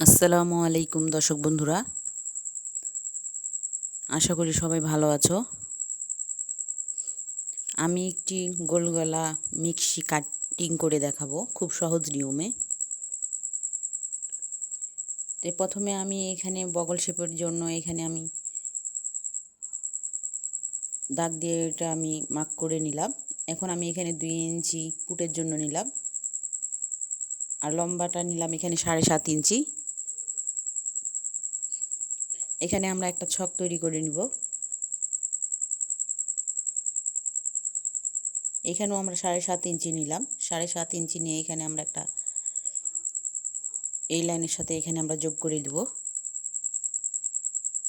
আসসালামু আলাইকুম দর্শক বন্ধুরা, আশা করি সবাই ভালো আছো। আমি একটি গোল গলা মিক্সি কাটিং করে দেখাবো খুব সহজ নিয়মে। তো প্রথমে আমি এখানে বগল শেপের জন্য এখানে আমি দাগ দিয়ে এটা আমি মার্ক করে নিলাম। এখন আমি এখানে 2 ইঞ্চি পুটের জন্য নিলাম, আর লম্বাটা নিলাম এখানে 7.5 ইঞ্চি। এখানে আমরা একটা ছক তৈরি করে নিব। এখানেও আমরা 7.5 ইঞ্চি নিলাম। 7.5 ইঞ্চি নিয়ে এখানে আমরা একটা এই লাইনের সাথে এখানে আমরা যোগ করে দেব।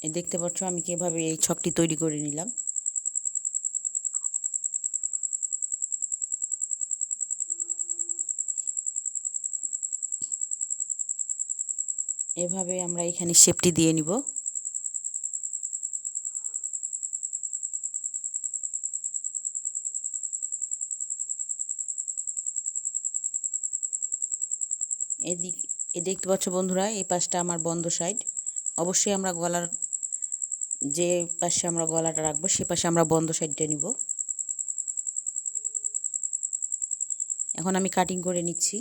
এই দেখতে পাচ্ছ আমি কিভাবে এই ছকটি তৈরি করে নিলাম। এভাবে আমরা এখানে শেপটি দিয়ে নিব। এ দেখতে পাচ্ছ বন্ধুরা, এই পাশটা আমার বন্ধ সাইড। অবশ্যই আমরা গলার যে পাশে আমরা গলাটা রাখবো সে পাশে আমরা বন্ধ সাইডটা নিব। এখন আমি কাটিং করে নিচ্ছি।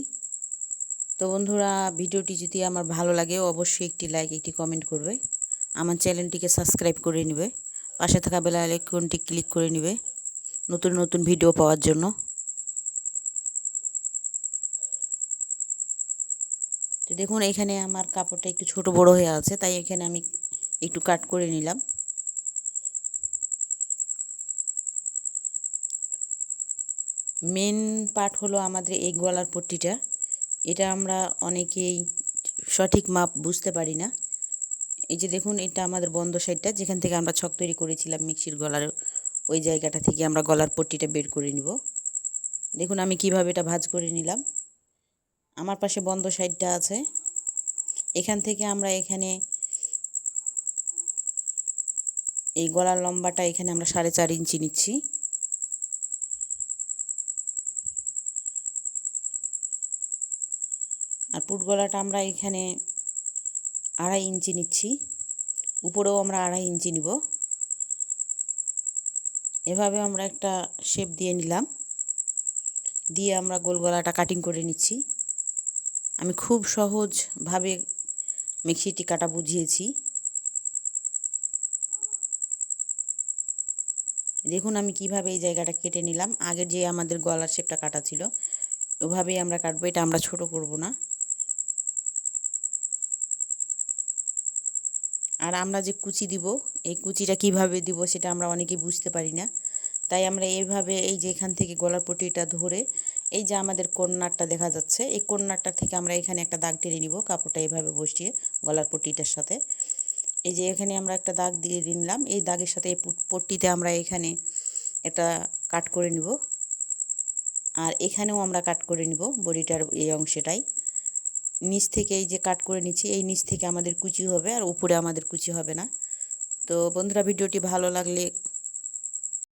তো বন্ধুরা, ভিডিওটি যদি আমার ভালো লাগে অবশ্যই একটি লাইক, একটি কমেন্ট করবে। আমার চ্যানেলটিকে সাবস্ক্রাইব করে নেবে, পাশে থাকা বেল আইকনটি ক্লিক করে নেবে নতুন নতুন ভিডিও পাওয়ার জন্য। তো দেখুন, এখানে আমার কাপড়টা একটু ছোট বড় হয়ে আছে, তাই এখানে আমি একটু কাট করে নিলাম। মেন পার্ট হলো আমাদের এই গলার পট্টিটা। এটা আমরা অনেকেই সঠিক মাপ বুঝতে পারি না। এই যে দেখুন, এটা আমাদের বন্ধ সাইডটা, যেখান থেকে আমরা ছক তৈরি করেছিলাম মিক্সির গলার ওই জায়গাটা থেকে আমরা গলার পট্টিটা বের করে নিব। দেখুন আমি কিভাবে এটা ভাঁজ করে নিলাম। আমার পাশে বন্ধ সাইডটা আছে, এখান থেকে আমরা এখানে এই গলার লম্বাটা এখানে আমরা 4.5 ইঞ্চি নিচ্ছি। আর পুট গলাটা আমরা এখানে 2.5 ইঞ্চি নিচ্ছি, উপরেও আমরা 2.5 ইঞ্চি নিব। এভাবে আমরা একটা শেপ দিয়ে নিলাম, দিয়ে আমরা গোল গলাটা কাটিং করে নিচ্ছি। আমি খুব সহজভাবে মিক্সিটি কাটা বুঝিয়েছি। দেখুন আমি কিভাবে এই জায়গাটা কেটে নিলাম। আগের যে আমাদের গলার শেপটা কাটা ছিল ওভাবেই আমরা কাটবো, এটা আমরা ছোট করব না। আর আমরা যে কুচি দিব, এই কুচিটা কিভাবে দিব সেটা আমরা অনেকেই বুঝতে পারি না। তাই আমরা এইভাবে এই যে এখান থেকে গলার পট্টিটা ধরে এই যে আমাদের কর্নারটা দেখা যাচ্ছে, এই কর্নারটা থেকে আমরা এখানে একটা দাগ টেনে নিব, কাপড়টা এইভাবে বসিয়ে গলার পট্টিটার সাথে। এই যে এখানে আমরা একটা দাগ দিয়ে নিলাম, এই দাগের সাথে এই পট্টিতে আমরা এখানে একটা কাট করে নিব। আর এখানেও আমরা কাট করে নিব বডিটার এই অংশটাই। নিচ থেকে এই যে কাট করে নিচ্ছি, এই নিচ থেকে আমাদের কুচি হবে আর উপরে আমাদের কুচি হবে না। তো বন্ধুরা, ভিডিওটি ভালো লাগলে